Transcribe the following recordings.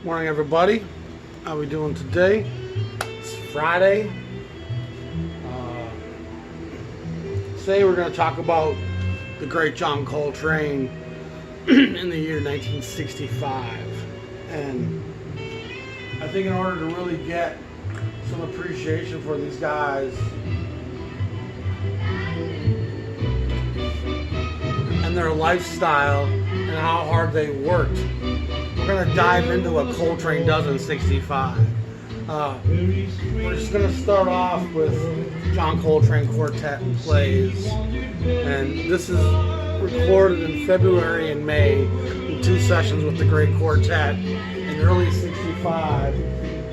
Morning, everybody. How we doing today? It's Friday. Today we're going to talk about the great John Coltrane in the year 1965. And I think in order to really get some appreciation for these guys and their lifestyle and how hard they worked, we're going to dive into what Coltrane does in 65. We're just going to start off with John Coltrane Quartet plays. And this is recorded in February and May in 2 sessions with the great quartet in early 65.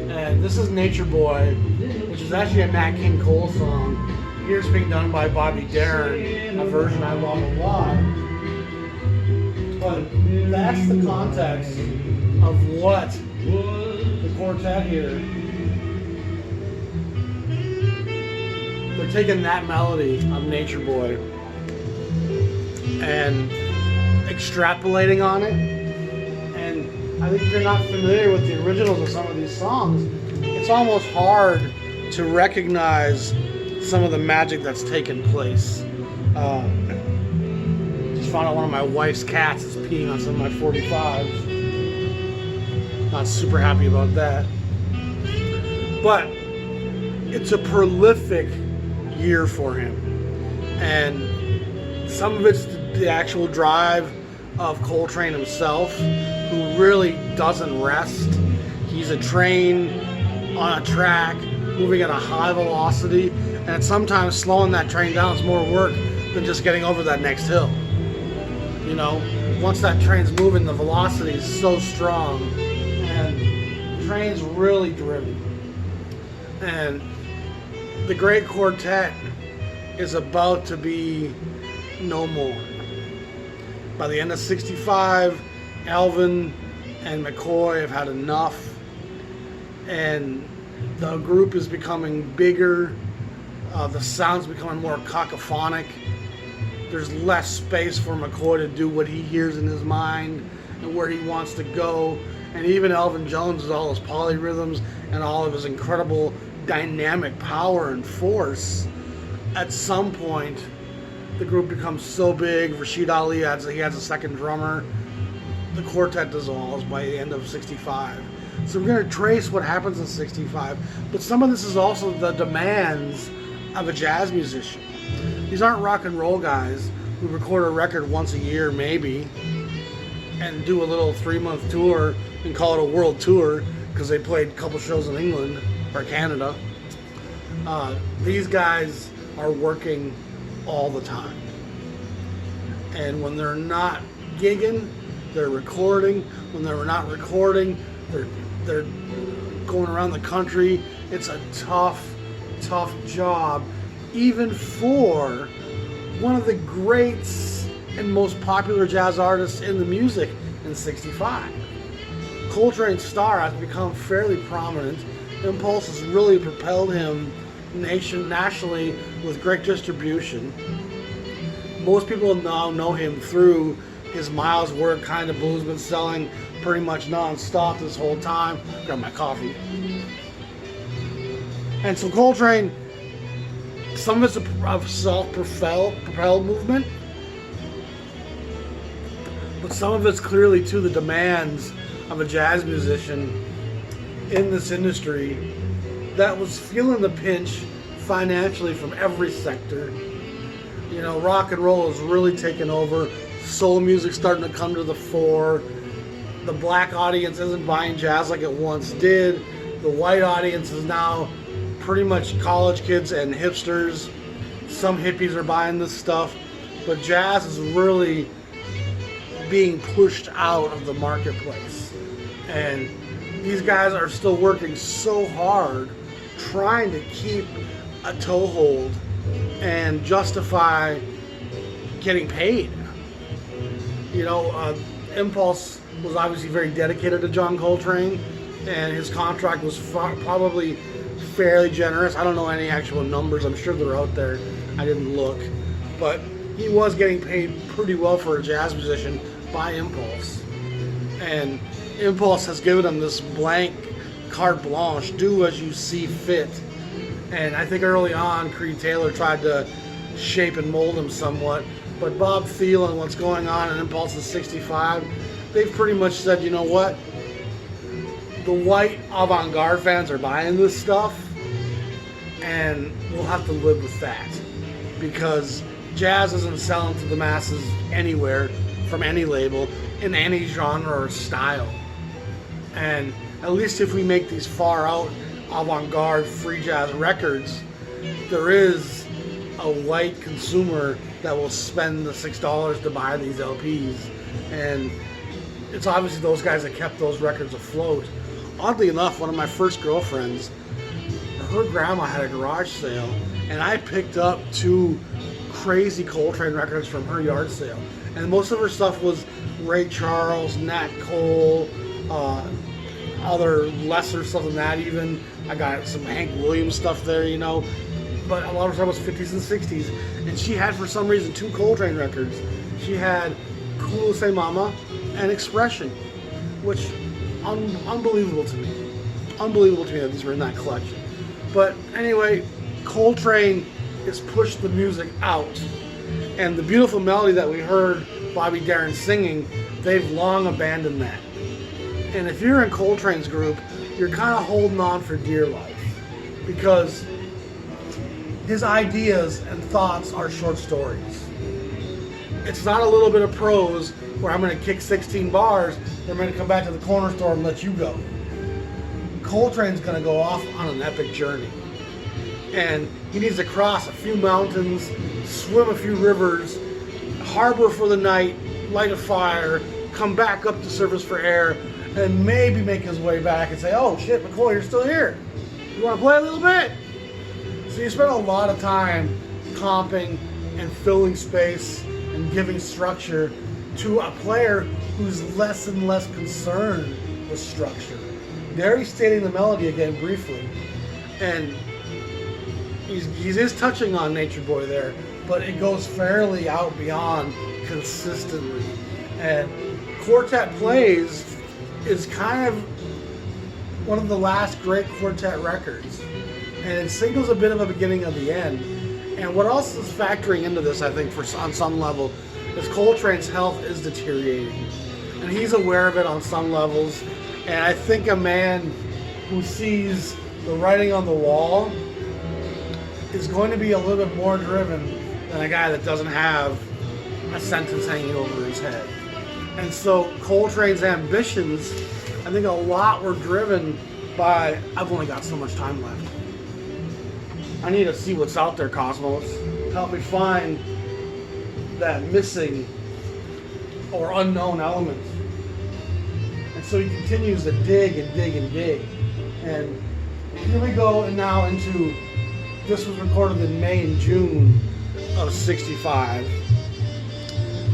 And this is Nature Boy, which is actually a Nat King Cole song. Here it's being done by Bobby Darin, a version I love a lot. But that's the context of what the quartet here. They're taking that melody of Nature Boy and extrapolating on it. And I think if you're not familiar with the originals of some of these songs, it's almost hard to recognize some of the magic that's taken place. Just found out one of my wife's cats is peeing on some of my 45s. Not super happy about that. But it's a prolific year for him. And some of it's the actual drive of Coltrane himself, who really doesn't rest. He's a train on a track, moving at a high velocity, and sometimes slowing that train down is more work than just getting over that next hill. You know, once that train's moving, the velocity is so strong, and the train's really driven. And the great quartet is about to be no more. By the end of 65, Alvin and McCoy have had enough, and the group is becoming bigger. The sound's becoming more cacophonic. There's less space for McCoy to do what he hears in his mind and where he wants to go. And even Elvin Jones, with all his polyrhythms and all of his incredible dynamic power and force, at some point the group becomes so big. Rashid Ali he adds a second drummer. The quartet dissolves by the end of 65. So we're going to trace what happens in 65, but some of this is also the demands of a jazz musician. These aren't rock and roll guys who record a record once a year maybe and do a little 3-month tour and call it a world tour because they played a couple shows in England or Canada. These guys are working all the time. And when they're not gigging, they're recording. When they're not recording, they're going around the country. It's a tough job, even for one of the greats and most popular jazz artists in the music in 65. Coltrane's star has become fairly prominent. Impulse has really propelled him nationally with great distribution. Most people now know him through his Miles Word kind of blues, been selling pretty much non-stop this whole time. Grab my coffee. And so Coltrane, some of it's a self-propelled movement, but some of it's clearly to the demands of a jazz musician in this industry that was feeling the pinch financially from every sector. You know, rock and roll has really taken over. Soul music starting to come to the fore. The black audience isn't buying jazz like it once did. The white audience is now pretty much college kids and hipsters. Some hippies are buying this stuff, but jazz is really being pushed out of the marketplace. And these guys are still working so hard trying to keep a toehold and justify getting paid. You know, Impulse was obviously very dedicated to John Coltrane, and his contract was probably fairly generous. I don't know any actual numbers. I'm sure they're out there. I didn't look. But he was getting paid pretty well for a jazz musician by Impulse. And Impulse has given him this blank carte blanche, do as you see fit. And I think early on, Creed Taylor tried to shape and mold him somewhat. But Bob Thielen, what's going on in Impulse in 65, they've pretty much said, you know what? The white avant-garde fans are buying this stuff, and we'll have to live with that. Because jazz isn't selling to the masses anywhere, from any label, in any genre or style. And at least if we make these far-out avant-garde free jazz records, there is a white consumer that will spend the $6 to buy these LPs. And it's obviously those guys that kept those records afloat. Oddly enough, one of my first girlfriends, her grandma had a garage sale, and I picked up 2 crazy Coltrane records from her yard sale. And most of her stuff was Ray Charles, Nat Cole, other lesser stuff than that even. I got some Hank Williams stuff there, you know. But a lot of her stuff was 50s and 60s. And she had, for some reason, 2 Coltrane records. She had Cool Say Mama and Expression, which, unbelievable to me. Unbelievable to me that these were in that collection. But anyway, Coltrane has pushed the music out. And the beautiful melody that we heard Bobby Darin singing, they've long abandoned that. And if you're in Coltrane's group, you're kind of holding on for dear life. Because his ideas and thoughts are short stories. It's not a little bit of prose where I'm going to kick 16 bars, then I'm going to come back to the corner store and let you go. Coltrane's going to go off on an epic journey. And he needs to cross a few mountains, swim a few rivers, harbor for the night, light a fire, come back up to surface for air, and maybe make his way back and say, oh shit, McCoy, you're still here. You want to play a little bit? So you spend a lot of time comping and filling space and giving structure to a player who's less and less concerned with structure. There he's stating the melody again briefly. And he is touching on Nature Boy there, but it goes fairly out beyond consistently. And Quartet Plays is kind of one of the last great quartet records. And it signals a bit of a beginning of the end. And what else is factoring into this, I think, on some level, is Coltrane's health is deteriorating. And he's aware of it on some levels. And I think a man who sees the writing on the wall is going to be a little bit more driven than a guy that doesn't have a sentence hanging over his head. And so Coltrane's ambitions, I think a lot were driven by, I've only got so much time left. I need to see what's out there, Cosmos. Help me find that missing or unknown element. And so he continues to dig and dig and dig. And here we go now into, this was recorded in May and June of 65.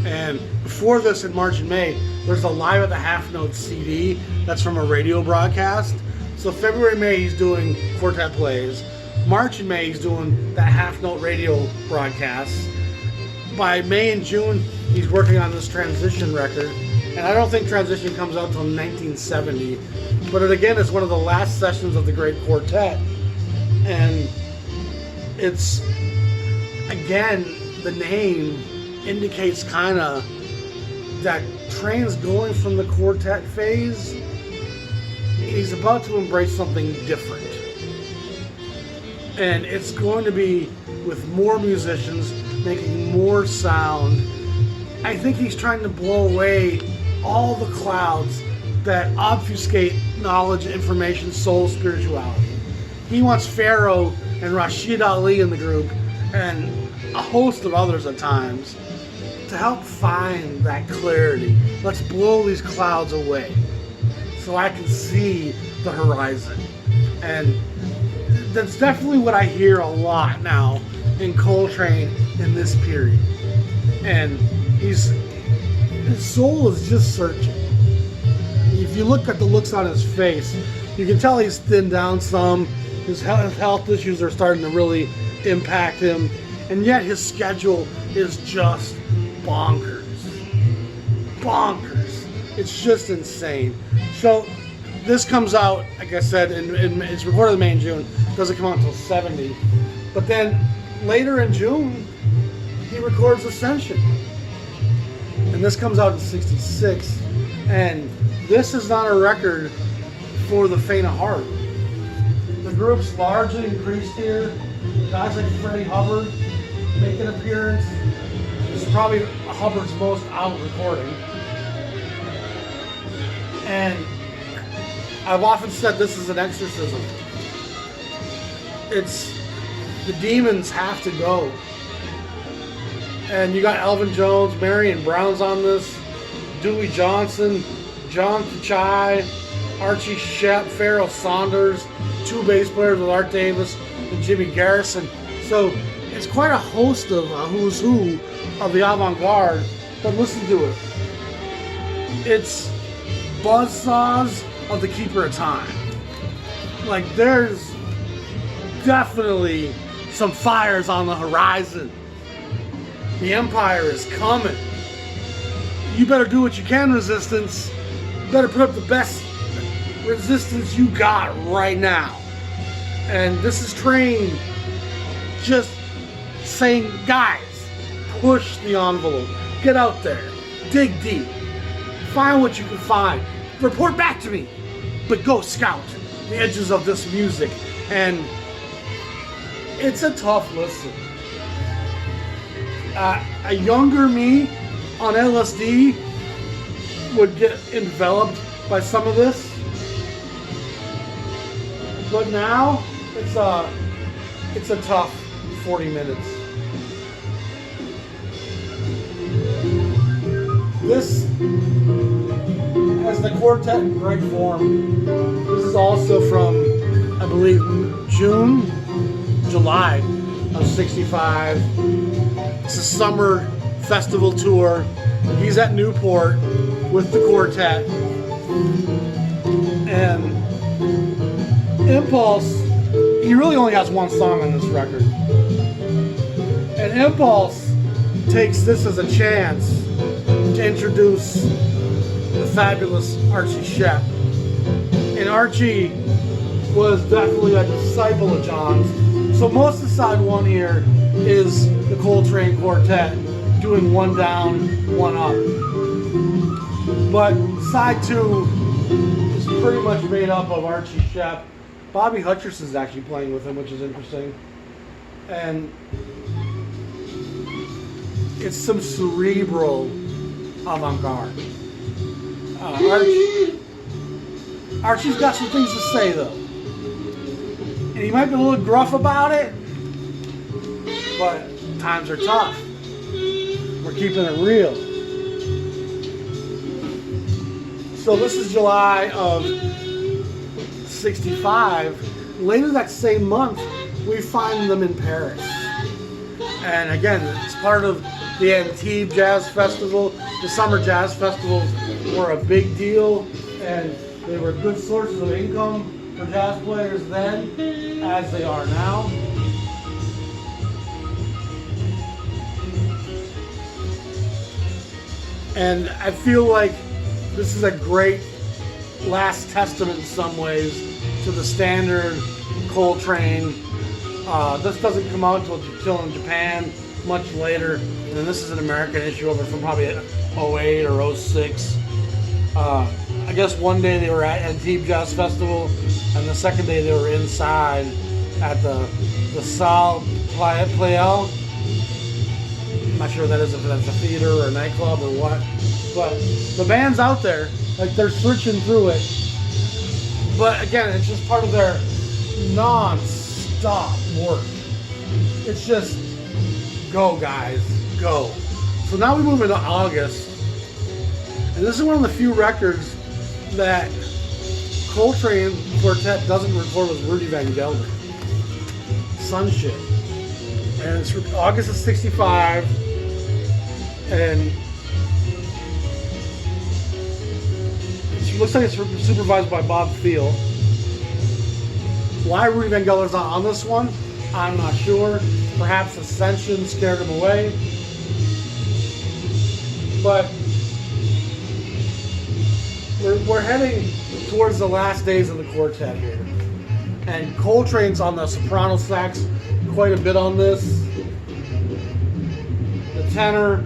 And before this, in March and May, there's a Live at the Half Note CD that's from a radio broadcast. So February, May, he's doing Quartet Plays. March and May, he's doing that Half Note radio broadcast. By May and June, he's working on this Transition record. And I don't think Transition comes out until 1970. But it, again, is one of the last sessions of the Great Quartet. And it's, again, the name indicates kind of that Trane's going from the quartet phase. He's about to embrace something different. And it's going to be with more musicians making more sound. I think he's trying to blow away all the clouds that obfuscate knowledge, information, soul, spirituality. He wants Pharaoh and Rashid Ali in the group, and a host of others at times, to help find that clarity. Let's blow these clouds away so I can see the horizon. And that's definitely what I hear a lot now in Coltrane in this period. And his soul is just searching. If you look at the looks on his face, you can tell he's thinned down some. His health issues are starting to really impact him. And yet his schedule is just bonkers. Bonkers. It's just insane. So this comes out, like I said, it's recorded in May and June. It doesn't come out until 70. But then later in June, he records Ascension. And this comes out in 66. And this is not a record for the faint of heart. The group's largely increased here. Guys like Freddie Hubbard make an appearance. This is probably Hubbard's most out recording. And I've often said this is an exorcism. It's the demons have to go. And you got Elvin Jones, Marion Brown's on this, Dewey Johnson, John Kachai, Archie Shepp, Pharoah Saunders, 2 bass players with Art Davis and Jimmy Garrison. So it's quite a host of who's who of the avant-garde, but listen to it. It's buzzsaws of the Keeper of Time. Like, there's definitely some fires on the horizon. The Empire is coming. You better do what you can, Resistance. You better put up the best resistance you got right now. And this is Train just saying, guys, push the envelope. Get out there. Dig deep. Find what you can find. Report back to me. But go scout the edges of this music. And it's a tough listen. A younger me on LSD would get enveloped by some of this. But now it's a tough 40 minutes. This has the quartet in great form. This is also from, I believe, July of 65. It's a summer festival tour. He's at Newport with the quartet. And Impulse, he really only has one song on this record. And Impulse takes this as a chance to introduce the fabulous Archie Shepp. And Archie was definitely a disciple of John's. So most of side one here is the Coltrane Quartet doing one down, one up. But side 2 is pretty much made up of Archie Shepp. Bobby Hutcherson's actually playing with him, which is interesting. And it's some cerebral avant-garde. Archie's got some things to say, though. And he might be a little gruff about it, but times are tough. We're keeping it real. So this is July of 65. Later that same month, we find them in Paris. And again, it's part of the Antibes Jazz Festival. The summer jazz festivals were a big deal, and they were good sources of income for jazz players then, as they are now. And I feel like this is a great last testament in some ways to the standard Coltrane. This doesn't come out until in Japan much later, and then this is an American issue over from probably 08 or 06. I guess one day they were at Antibes Jazz Festival, and the second day they were inside at the Salle Pleyel. I'm not sure what that is, if that's a theater or a nightclub or what. But the band's out there, like they're searching through it. But again, it's just part of their non-stop work. It's just, go guys, go. So now we move into August. And this is one of the few records that Coltrane Quartet doesn't record with Rudy Van Gelder. Sunshine. And it's August of 65. And it looks like it's supervised by Bob Thiel. Why Rudy Van Gelder's not on this one, I'm not sure. Perhaps Ascension scared him away. But we're heading towards the last days of the quartet here. And Coltrane's on the soprano sax quite a bit on this. The tenor.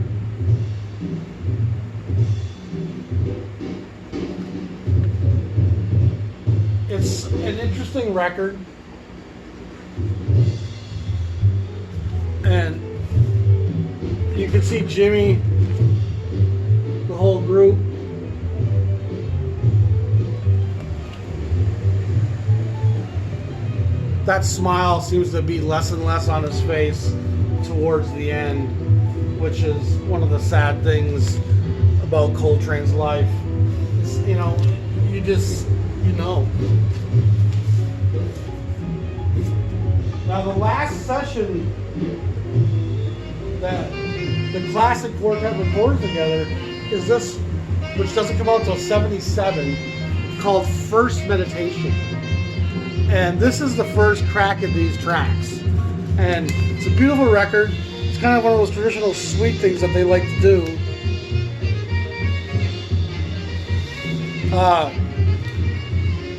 It's an interesting record. And you can see Jimmy, the whole group. That smile seems to be less and less on his face towards the end, which is one of the sad things about Coltrane's life. It's, you know, you know. Now the last session that the classic quartet recorded together is this, which doesn't come out until '77, called First Meditation. And this is the first crack at these tracks. And it's a beautiful record. It's kind of one of those traditional sweet things that they like to do.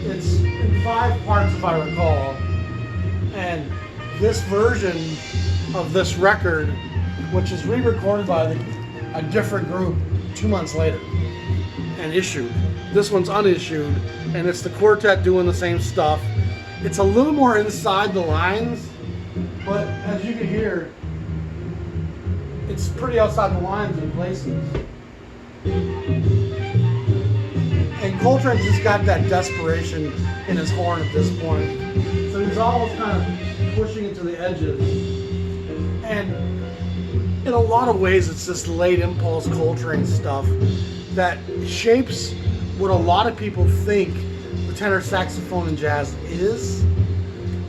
It's in 5 parts if I recall. And this version of this record, which is re-recorded by a different group 2 months later and issued. This one's unissued, and it's the quartet doing the same stuff. It's a little more inside the lines, but as you can hear, it's pretty outside the lines in places. And Coltrane's just got that desperation in his horn at this point. So he's always kind of pushing it to the edges. And in a lot of ways, it's this late impulse Coltrane stuff that shapes what a lot of people think the tenor saxophone in jazz is.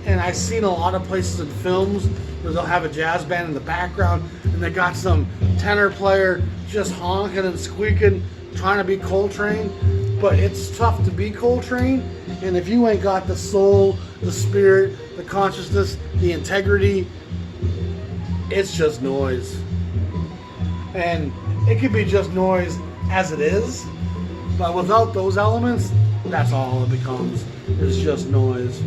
And I've seen a lot of places in films where they'll have a jazz band in the background and they got some tenor player just honking and squeaking, trying to be Coltrane. But it's tough to be Coltrane, and if you ain't got the soul, the spirit, the consciousness, the integrity, it's just noise. And it can be just noise as it is, but without those elements, that's all it becomes. It's just noise.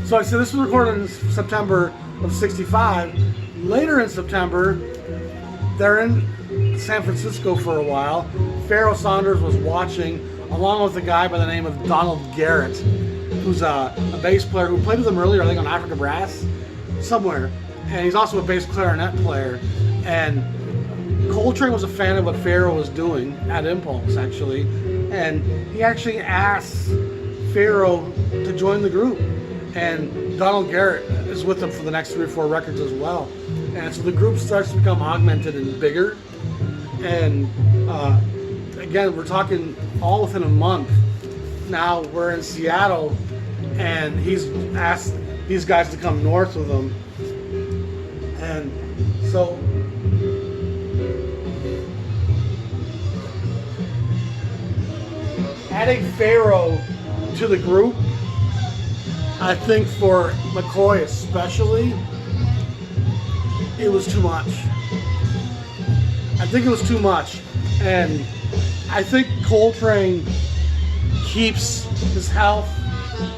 So I said this was recorded in September of '65. Later in September, they're in San Francisco for a while. Pharoah Saunders was watching, along with a guy by the name of Donald Garrett, who's a bass player who played with them earlier, I think on Africa Brass, somewhere. And he's also a bass clarinet player. And Coltrane was a fan of what Pharoah was doing at Impulse, actually. And he actually asked Pharoah to join the group. And Donald Garrett is with them for the next 3 or 4 records as well. And so the group starts to become augmented and bigger. And again, we're talking all within a month. Now we're in Seattle, and he's asked these guys to come north with him. And so adding Pharoah to the group, I think for McCoy especially, it was too much. I think it was too much. And I think Coltrane keeps his health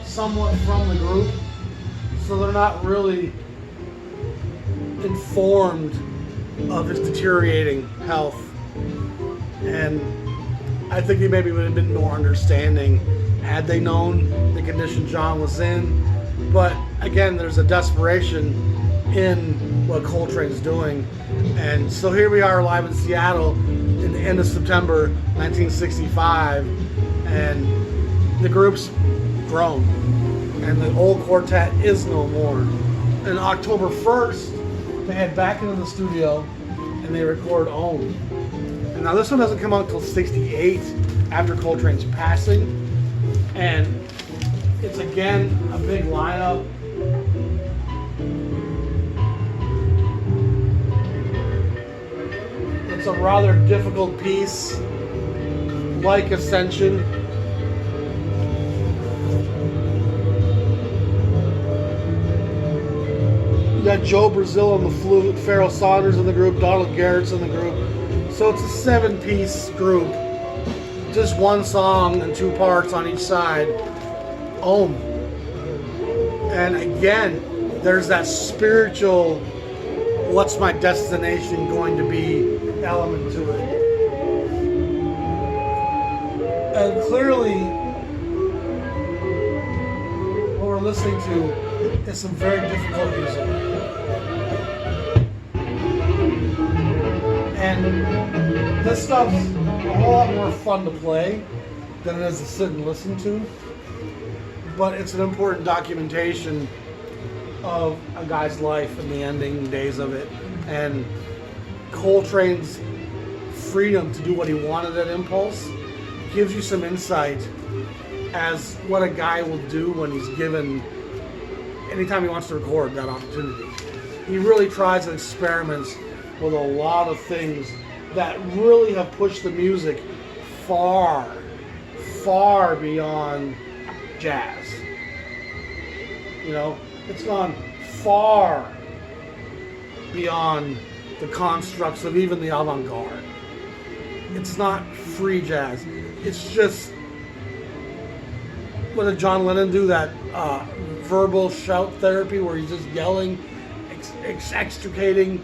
somewhat from the group, so they're not really informed of his deteriorating health. And I think he maybe would have been more understanding had they known the condition John was in. But again, there's a desperation in what Coltrane's doing. And so here we are live in Seattle in the end of September 1965, and the group's grown, and the old quartet is no more. And October 1st, they head back into the studio and they record Own. And now this one doesn't come out until '68, after Coltrane's passing, and it's again a big lineup. It's a rather difficult piece, like Ascension. You got Joe Brazil on the flute, Pharoah Saunders in the group, Donald Garrett's in the group. So it's a 7-piece group. just one song and two parts on each side. Om. And again, there's that spiritual, what's my destination going to be element to it. And clearly, what we're listening to is some very difficult music. And this stuff's a whole lot more fun to play than it is to sit and listen to. But it's an important documentation of a guy's life and the ending days of it. And Coltrane's freedom to do what he wanted at Impulse gives you some insight as what a guy will do when he's given, anytime he wants to record, that opportunity. He really tries and experiments with a lot of things that really have pushed the music far, far beyond jazz. You know, it's gone far beyond the constructs of even the avant-garde. It's not free jazz. It's just, what did John Lennon do? That verbal shout therapy where he's just yelling, extricating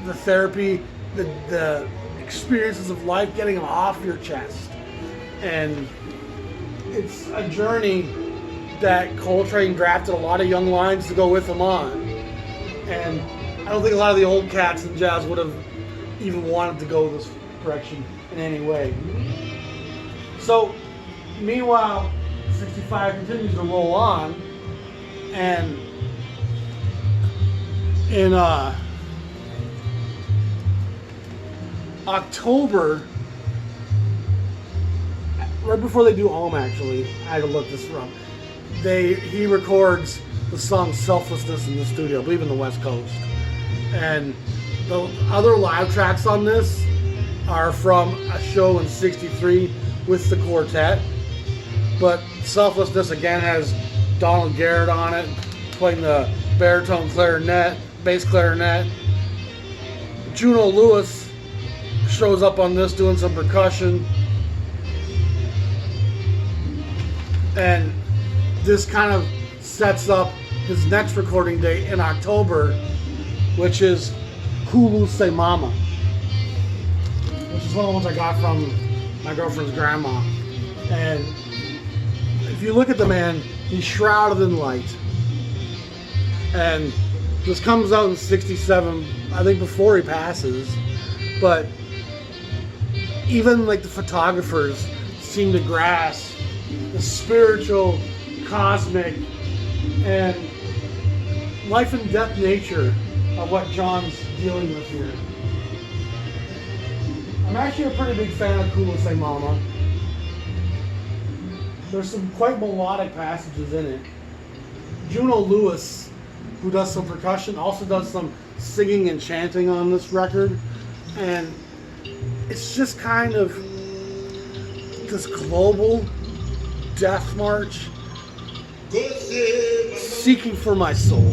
the therapy, the experiences of life, getting them off your chest. And it's a journey that Coltrane drafted a lot of young lines to go with him on. And I don't think a lot of the old cats in jazz would have even wanted to go this direction in any way. So, meanwhile, 65 continues to roll on, and in October, right before they do Om, actually, I had to look this up. He records the song Selflessness in the studio, I believe in the West Coast. And the other live tracks on this are from a show in '63 with the quartet. But Selflessness again has Donald Garrett on it, playing the baritone clarinet, bass clarinet. Juno Lewis shows up on this doing some percussion. And this kind of sets up his next recording date in October, which is Hulu Say Mama, which is one of the ones I got from my girlfriend's grandma. And if you look at the man, he's shrouded in light. And this comes out in '67, I think before he passes. But even like the photographers seem to grasp the spiritual, cosmic, and life and death nature of what John's dealing with here. I'm actually a pretty big fan of Kula Say Mama. There's some quite melodic passages in it. Juno Lewis, who does some percussion, also does some singing and chanting on this record. And it's just kind of this global death march, seeking for my soul.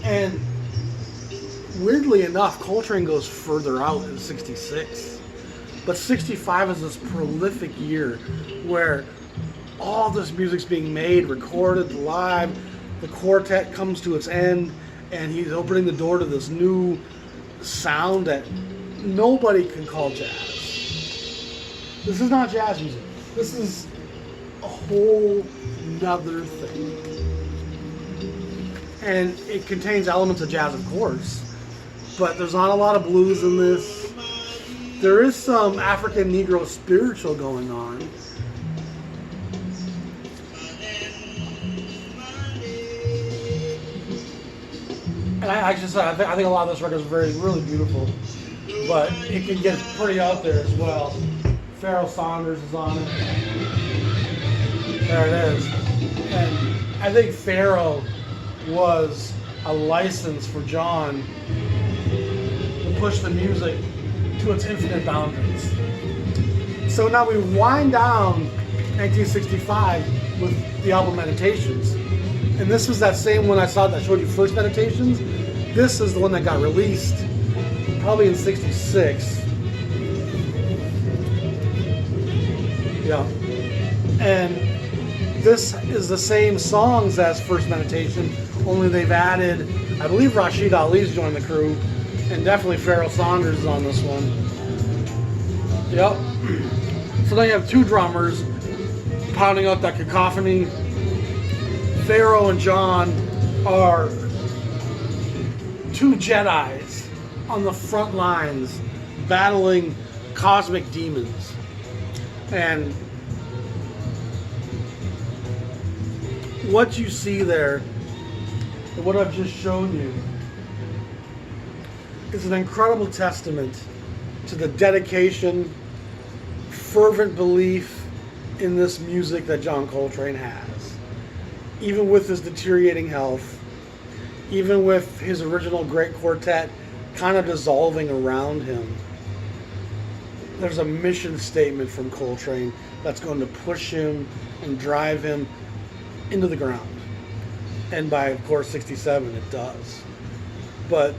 And weirdly enough, Coltrane goes further out in '66. But '65 is this prolific year where all this music's being made, recorded, live. The quartet comes to its end, and he's opening the door to this new sound that nobody can call jazz. This is not jazz music. This is a whole nother thing. And it contains elements of jazz, of course, but there's not a lot of blues in this. There is some African Negro spiritual going on. And I think a lot of this record is really beautiful, but it can get pretty out there as well. Pharoah Saunders is on it. There it is. And I think Pharoah was a license for John to push the music to its infinite boundaries. So now we wind down 1965 with the album Meditations. And this was that same one I showed you first, Meditations. This is the one that got released probably in '66. Yeah. And this is the same songs as First Meditation, only they've added, I believe Rashid Ali's joined the crew, and definitely Pharoah Saunders is on this one. Yep. So now you have two drummers pounding out that cacophony. Pharoah and John are two Jedis on the front lines battling cosmic demons. And what you see there, and what I've just shown you, is an incredible testament to the dedication, fervent belief in this music that John Coltrane has. Even with his deteriorating health, even with his original great quartet kind of dissolving around him, there's a mission statement from Coltrane that's going to push him and drive him into the ground. And by, of course, 67, it does. But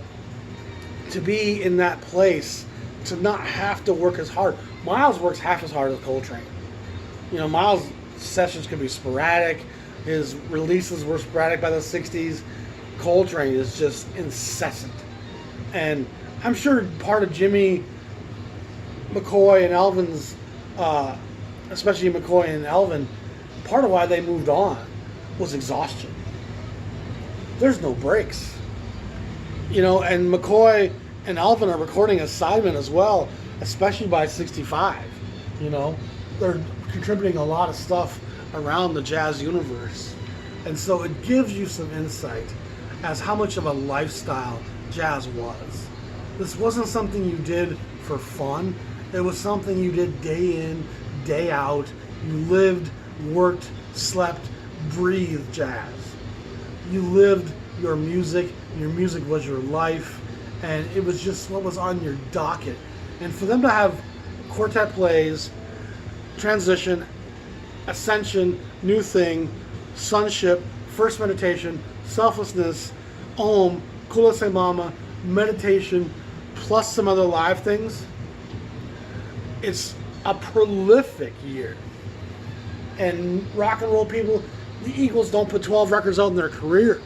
to be in that place, to not have to work as hard. Miles works half as hard as Coltrane. You know, Miles' sessions can be sporadic. His releases were sporadic by the 60s. Coltrane is just incessant. And I'm sure part of Jimmy McCoy and Elvin's, especially McCoy and Elvin, part of why they moved on was exhaustion. There's no breaks. You know, and McCoy and Elvin are recording assignment as well, especially by 65. You know, they're contributing a lot of stuff around the jazz universe. And so it gives you some insight as how much of a lifestyle jazz was. This wasn't something you did for fun. It was something you did day in, day out. You lived, worked, slept, breathed jazz. You lived your music was your life, and it was just what was on your docket. And for them to have quartet plays, Transition, Ascension, New Thing, Sonship, First Meditation, Selflessness, Om, Kula Se Mama, Meditation, plus some other live things, it's a prolific year. And rock and roll people, the Eagles don't put 12 records out in their career.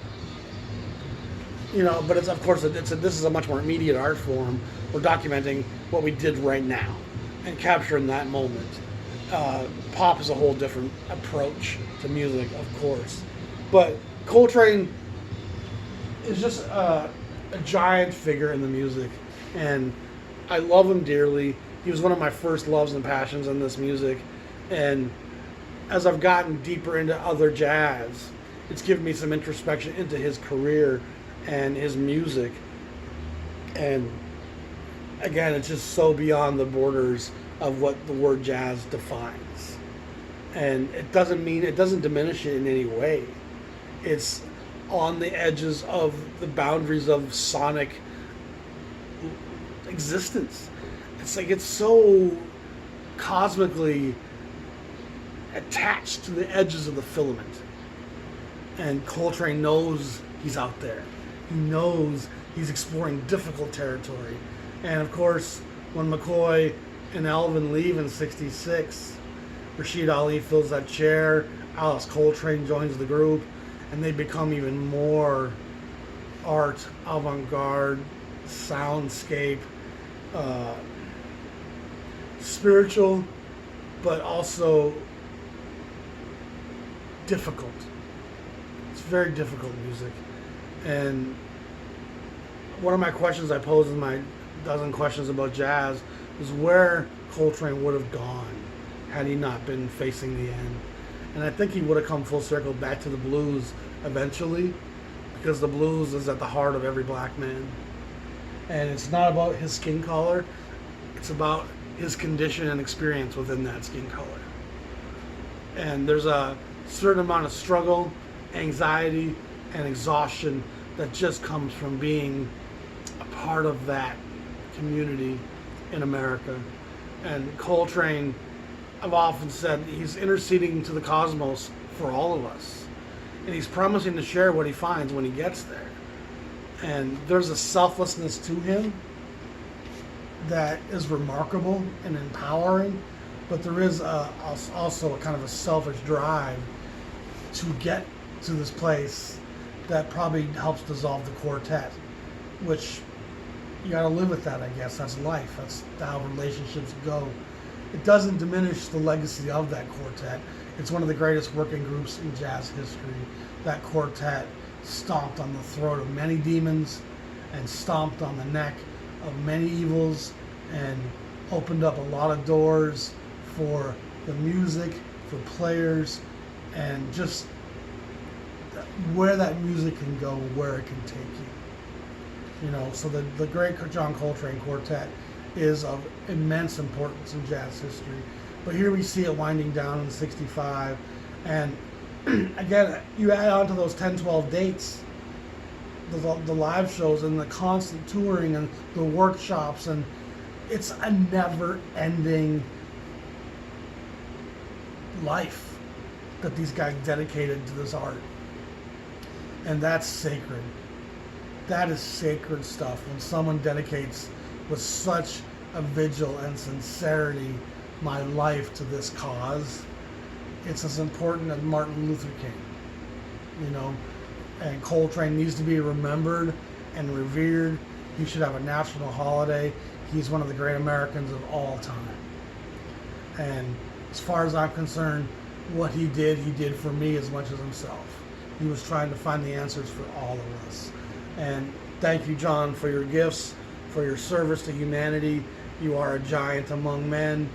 You know, but it's, of course, this is a much more immediate art form. We're documenting what we did right now and capturing that moment. Pop is a whole different approach to music, of course. But Coltrane is just a giant figure in the music. And I love him dearly. He was one of my first loves and passions in this music. And as I've gotten deeper into other jazz, it's given me some introspection into his career and his music. And again, it's just so beyond the borders of what the word jazz defines. And it doesn't diminish it in any way. It's on the edges of the boundaries of sonic existence. It's like it's so cosmically attached to the edges of the filament. And Coltrane knows he's out there. He knows he's exploring difficult territory. And of course, when McCoy and Elvin leave in 66, Rashid Ali fills that chair, Alice Coltrane joins the group, and they become even more art, avant-garde, soundscape, spiritual, but also difficult. It's very difficult music. And one of my questions I posed in my dozen questions about jazz is where Coltrane would have gone had he not been facing the end. And I think he would have come full circle back to the blues eventually, because the blues is at the heart of every black man. And it's not about his skin color, it's about his condition and experience within that skin color. And there's a certain amount of struggle, anxiety, and exhaustion that just comes from being a part of that community in America. And Coltrane, I've often said, he's interceding to the cosmos for all of us. And he's promising to share what he finds when he gets there. And there's a selflessness to him that is remarkable and empowering. but there is also a kind of a selfish drive to get to this place that probably helps dissolve the quartet, which you got to live with that, I guess. That's life. That's how relationships go. It doesn't diminish the legacy of that quartet. It's one of the greatest working groups in jazz history. That quartet stomped on the throat of many demons and stomped on the neck of many evils and opened up a lot of doors for the music, for players, and just where that music can go, where it can take you. You know, so the great John Coltrane Quartet is of immense importance in jazz history. But here we see it winding down in '65, and again, you add on to those 10, 12 dates, the live shows and the constant touring and the workshops, and it's a never-ending life that these guys dedicated to this art. And that's sacred. That is sacred stuff. When someone dedicates with such a vigil and sincerity my life to this cause, it's as important as Martin Luther King, you know. And Coltrane needs to be remembered and revered. He should have a national holiday. He's one of the great Americans of all time. And as far as I'm concerned, what he did for me as much as himself. He was trying to find the answers for all of us. And thank you, John, for your gifts, for your service to humanity. You are a giant among men,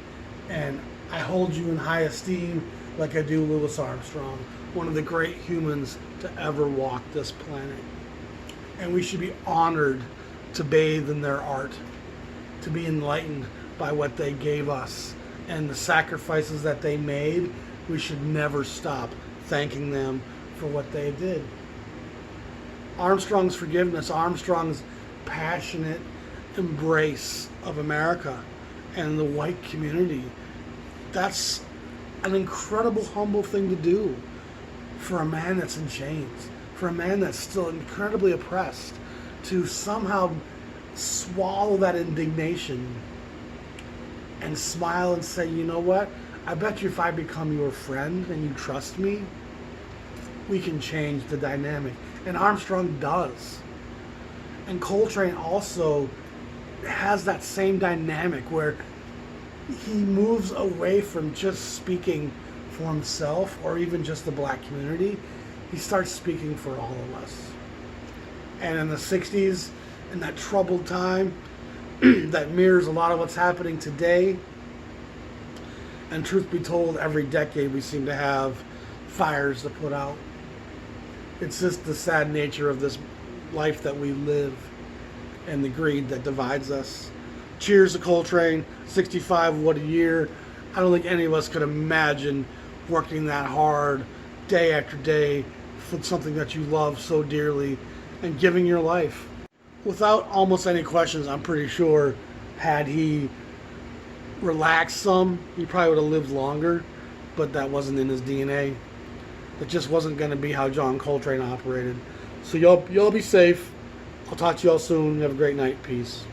and I hold you in high esteem like I do Louis Armstrong, one of the great humans to ever walk this planet. And we should be honored to bathe in their art, to be enlightened by what they gave us and the sacrifices that they made. We should never stop thanking them for what they did. Armstrong's forgiveness, Armstrong's passionate embrace of America and the white community, that's an incredible, humble thing to do for a man that's in chains, for a man that's still incredibly oppressed, to somehow swallow that indignation and smile and say, you know what, I bet you if I become your friend and you trust me, we can change the dynamic. And Armstrong does. And Coltrane also has that same dynamic where he moves away from just speaking for himself or even just the black community. He starts speaking for all of us. And in the 60s, in that troubled time that mirrors a lot of what's happening today, and truth be told, every decade we seem to have fires to put out. It's just the sad nature of this life that we live and the greed that divides us. Cheers to Coltrane, 65, what a year. I don't think any of us could imagine working that hard day after day for something that you love so dearly and giving your life. Without almost any questions, I'm pretty sure had he relaxed some, he probably would have lived longer, but that wasn't in his DNA. It just wasn't going to be how John Coltrane operated. So y'all be safe. I'll talk to y'all soon. Have a great night. Peace.